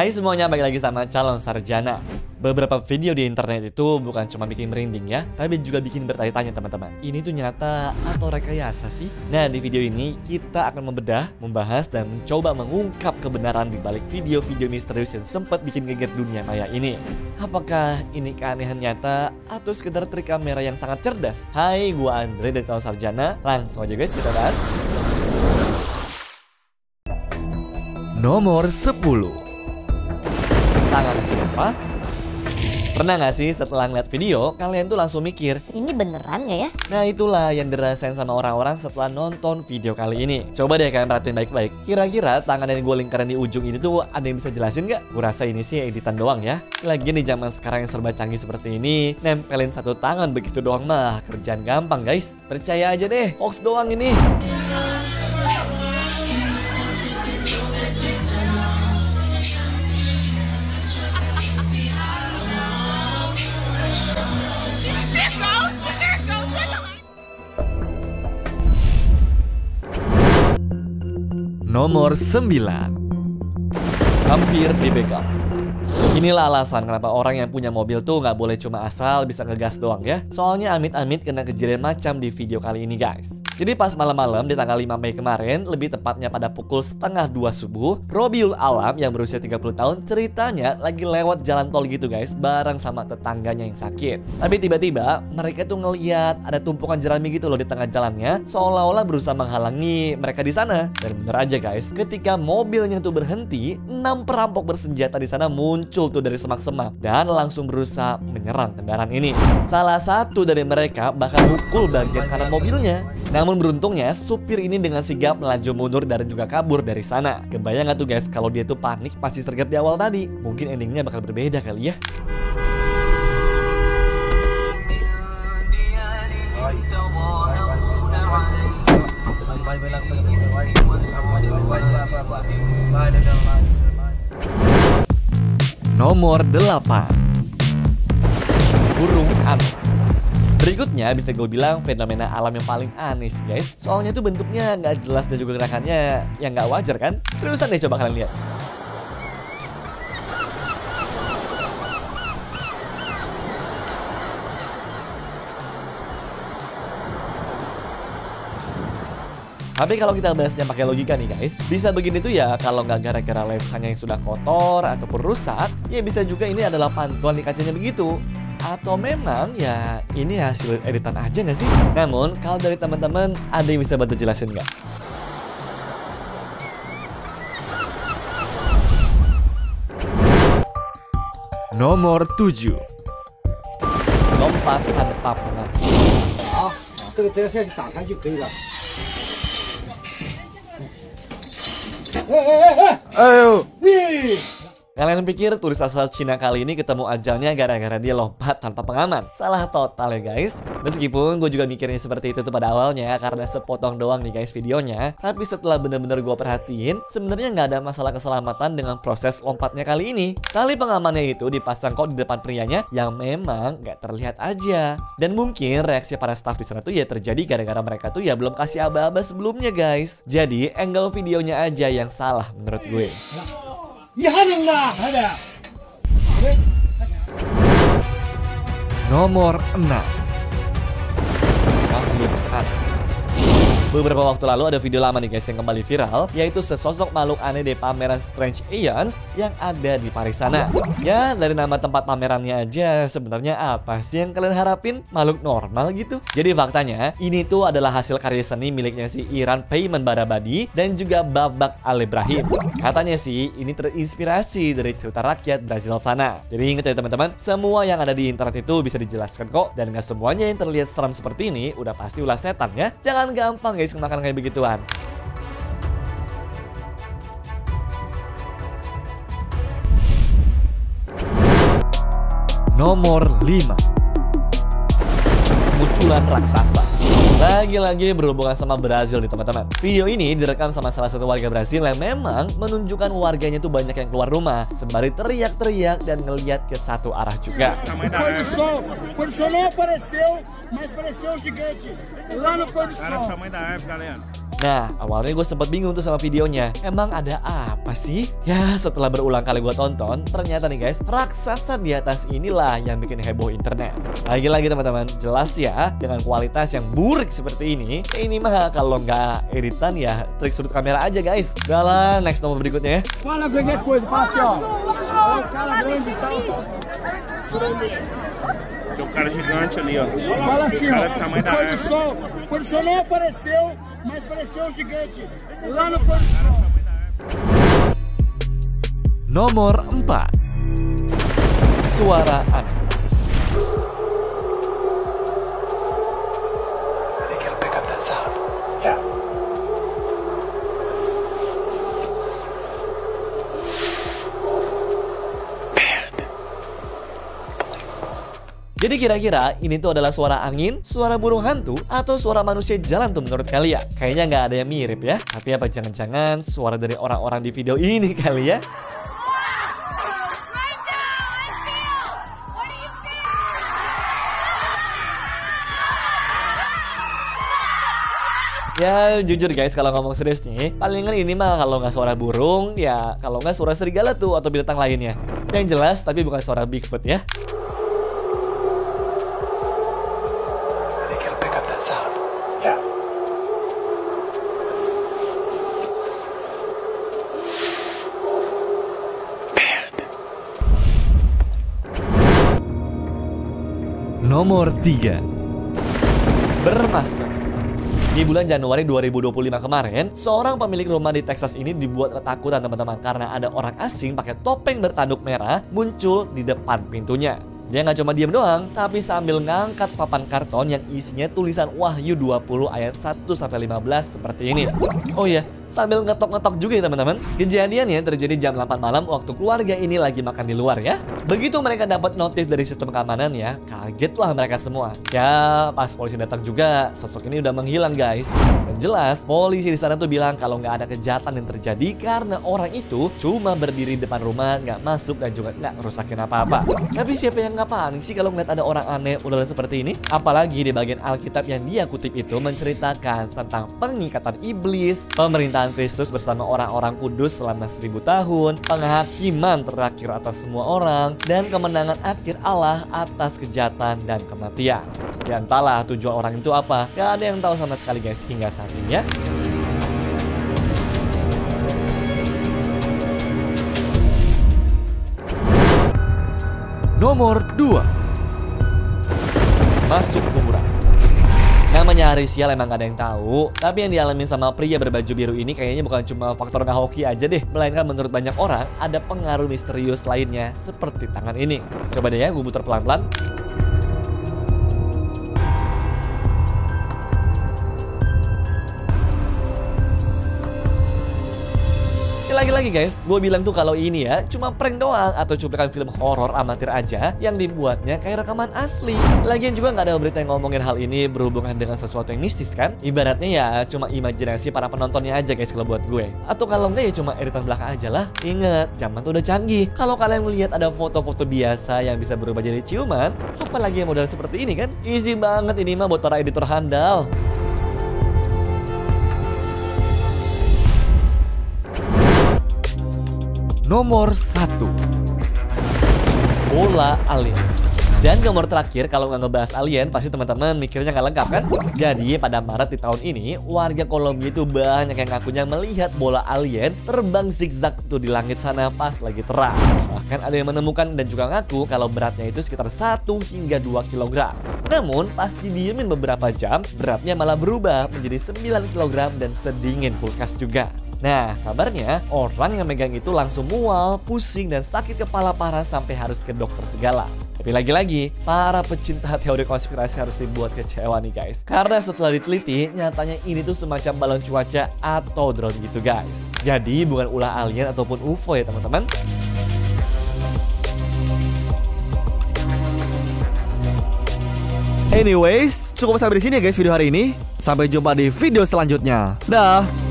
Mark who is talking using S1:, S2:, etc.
S1: Hai semuanya, balik lagi sama calon sarjana. Beberapa video di internet itu bukan cuma bikin merinding ya, tapi juga bikin bertanya-tanya teman-teman. Ini tuh nyata atau rekayasa sih? Nah, di video ini kita akan membedah, membahas, dan mencoba mengungkap kebenaran di balik video-video misterius yang sempat bikin geger dunia maya ini. Apakah ini keanehan nyata atau sekedar trik kamera yang sangat cerdas? Hai, gua Andre dari calon sarjana. Langsung aja guys, kita bahas. Nomor 10. Tangan siapa? Pernah gak sih setelah ngeliat video, kalian tuh langsung mikir,
S2: ini beneran gak ya?
S1: Nah itulah yang dirasain sama orang-orang setelah nonton video kali ini. Coba deh kalian perhatiin baik-baik. Kira-kira tangan yang gue lingkaran di ujung ini tuh ada yang bisa jelasin gak? Gue rasa ini sih editan doang ya. Lagian di zaman sekarang yang serba canggih seperti ini, nempelin satu tangan begitu doang mah kerjaan gampang guys. Percaya aja deh, hoax doang ini. Nomor 9. Hampir dibegal. Inilah alasan kenapa orang yang punya mobil tuh nggak boleh cuma asal bisa ngegas doang ya. Soalnya amit-amit kena kejadian macam di video kali ini guys. Jadi pas malam-malam di tanggal 5 Mei kemarin, lebih tepatnya pada pukul 1:30 subuh, Robiul Alam yang berusia 30 tahun ceritanya lagi lewat jalan tol gitu guys, bareng sama tetangganya yang sakit. Tapi tiba-tiba mereka tuh ngeliat ada tumpukan jerami gitu loh di tengah jalannya, seolah-olah berusaha menghalangi mereka di sana. Dan bener aja guys, ketika mobilnya tuh berhenti, 6 perampok bersenjata di sana muncul tuh dari semak-semak dan langsung berusaha menyerang kendaraan ini. Salah satu dari mereka bahkan pukul bagian kanan mobilnya. Namun beruntungnya supir ini dengan sigap melaju mundur dan juga kabur dari sana. Kebayang gak tuh guys kalau dia tuh panik pasti sergap di awal tadi? Mungkin endingnya bakal berbeda kali ya. Nomor 8. Burung aneh. Berikutnya bisa gue bilang fenomena alam yang paling aneh sih guys. Soalnya tuh bentuknya nggak jelas dan juga gerakannya yang nggak wajar kan. Seriusan deh, coba kalian lihat. Tapi kalau kita bahasnya pakai logika nih guys, bisa begini tuh ya kalau nggak gara-gara lensanya yang sudah kotor ataupun rusak, ya bisa juga ini adalah pantulan di kacanya begitu. Atau memang ya ini hasil editan aja nggak sih? Namun kalau dari teman-teman ada yang bisa bantu jelasin nggak? Nomor 7. Lompat tanpa pengaman. Ayo. Kalian pikir turis asal Cina kali ini ketemu ajalnya gara-gara dia lompat tanpa pengaman? Salah total ya guys. Meskipun gue juga mikirnya seperti itu tuh pada awalnya karena sepotong doang nih guys videonya. Tapi setelah bener-bener gue perhatiin, sebenarnya nggak ada masalah keselamatan dengan proses lompatnya kali ini. Tali pengamannya itu dipasang kok di depan prianya yang memang nggak terlihat aja. Dan mungkin reaksi para staff di sana tuh ya terjadi gara-gara mereka tuh ya belum kasih aba-aba sebelumnya guys. Jadi angle videonya aja yang salah menurut gue. Nomor 6. Makhluk aneh. Beberapa waktu lalu ada video lama nih guys yang kembali viral, yaitu sesosok makhluk aneh di pameran Strange Aliens yang ada di Paris sana. Ya dari nama tempat pamerannya aja sebenarnya apa sih yang kalian harapin? Makhluk normal gitu? Jadi faktanya ini tuh adalah hasil karya seni miliknya si Iran Peyman Barabadi dan juga Babak Al-Ibrahim. Katanya sih ini terinspirasi dari cerita rakyat Brazil sana. Jadi inget ya teman-teman, semua yang ada di internet itu bisa dijelaskan kok, dan gak semuanya yang terlihat seram seperti ini udah pasti ulah setan ya. Jangan gampang guys kemakan kayak begituan. Nomor 5. Munculan raksasa. Lagi-lagi berhubungan sama Brazil nih teman-teman. Video ini direkam sama salah satu warga Brazil yang memang menunjukkan warganya tuh banyak yang keluar rumah sembari teriak-teriak dan ngeliat ke satu arah juga.
S3: Pôr do sol não apareceu, mas apareceu um gigante lá no pôr do sol. Era o tamanho da árvore, galera.
S1: Nah, awalnya gue sempet bingung tuh sama videonya. Emang ada apa sih? Ya, setelah berulang kali gue tonton, ternyata nih guys, raksasa di atas inilah yang bikin heboh internet. Lagi-lagi teman-teman, jelas ya, dengan kualitas yang buruk seperti ini mah kalau nggak editan ya trik sudut kamera aja guys. Udah lah, next nomor berikutnya ya.
S3: Fala qualquer coisa, fala assim, ó. Ó, o cara grande e tal.
S2: Tem um cara gigante ali, ó.
S3: Fala assim,
S2: O
S3: ó.
S2: cara do tamanho da
S3: O
S2: árvore.
S3: pôr do sol não apareceu, mas apareceu o gigante lá no pôr do sol.
S1: Nomor 4. Suara aneh. Jadi kira-kira ini tuh adalah suara angin, suara burung hantu, atau suara manusia jalan tuh menurut kalian? Kayaknya nggak ada yang mirip ya. Tapi apa jangan-jangan suara dari orang-orang di video ini kali ya? Ya jujur guys, kalau ngomong serius nih, palingan ini mah kalau nggak suara burung, ya kalau nggak suara serigala tuh atau binatang lainnya. Yang jelas tapi bukan suara Bigfoot ya. Nomor 3. Bermasker. Di bulan Januari 2025 kemarin, seorang pemilik rumah di Texas ini dibuat ketakutan teman-teman karena ada orang asing pakai topeng bertanduk merah muncul di depan pintunya. Dia nggak cuma diem doang, tapi sambil ngangkat papan karton yang isinya tulisan Wahyu 20 ayat 1-15 seperti ini. Oh iya, sambil ngetok-ngetok juga ya teman-teman. Kejadiannya terjadi jam 8 malam waktu keluarga ini lagi makan di luar ya. Begitu mereka dapat notis dari sistem keamanan ya, kagetlah mereka semua. Ya, pas polisi datang juga, sosok ini udah menghilang guys. Dan jelas, polisi di sana tuh bilang kalau nggak ada kejahatan yang terjadi karena orang itu cuma berdiri di depan rumah, nggak masuk dan juga nggak ngerusakin apa-apa. Tapi siapa yang nggak panik sih kalau ngeliat ada orang aneh udah seperti ini? Apalagi di bagian Alkitab yang dia kutip itu menceritakan tentang pengikatan iblis, pemerintahan Kristus bersama orang-orang kudus selama 1000 tahun, penghakiman terakhir atas semua orang, dan kemenangan akhir Allah atas kejahatan dan kematian. Dan entahlah tujuan orang itu apa, gak ada yang tahu sama sekali guys hingga saat ini ya. Nomor 2. Masuk kuburan. Namanya hari sial emang gak ada yang tahu, tapi yang dialami sama pria berbaju biru ini kayaknya bukan cuma faktor nggak hoki aja deh, melainkan menurut banyak orang ada pengaruh misterius lainnya seperti tangan ini. Coba deh ya, gue putar pelan-pelan. Lagi-lagi guys, gue bilang tuh kalau ini ya cuma prank doang atau cuplikan film horor amatir aja yang dibuatnya kayak rekaman asli. Lagian juga nggak ada berita yang ngomongin hal ini berhubungan dengan sesuatu yang mistis kan? Ibaratnya ya cuma imajinasi para penontonnya aja guys kalau buat gue. Atau kalau enggak ya cuma editan belakang aja lah. Ingat, zaman tuh udah canggih. Kalau kalian melihat ada foto-foto biasa yang bisa berubah jadi ciuman, apalagi yang model seperti ini kan? Easy banget ini mah buat para editor handal. Nomor 1. Bola alien. Dan nomor terakhir, kalau nggak ngebahas alien pasti teman-teman mikirnya nggak lengkap kan? Jadi pada Maret di tahun ini, warga Kolombia itu banyak yang ngakunya melihat bola alien terbang zigzag tuh di langit sana pas lagi terang. Bahkan ada yang menemukan dan juga ngaku kalau beratnya itu sekitar 1 hingga 2 kg. Namun pas didiemin beberapa jam, beratnya malah berubah menjadi 9 kg dan sedingin kulkas juga. Nah, kabarnya orang yang megang itu langsung mual, pusing, dan sakit kepala parah sampai harus ke dokter segala. Tapi lagi-lagi, para pecinta teori konspirasi harus dibuat kecewa nih guys. Karena setelah diteliti, nyatanya ini tuh semacam balon cuaca atau drone gitu guys. Jadi bukan ulah alien ataupun UFO ya teman-teman. Anyways, cukup sampai di sini ya guys video hari ini. Sampai jumpa di video selanjutnya. Dah.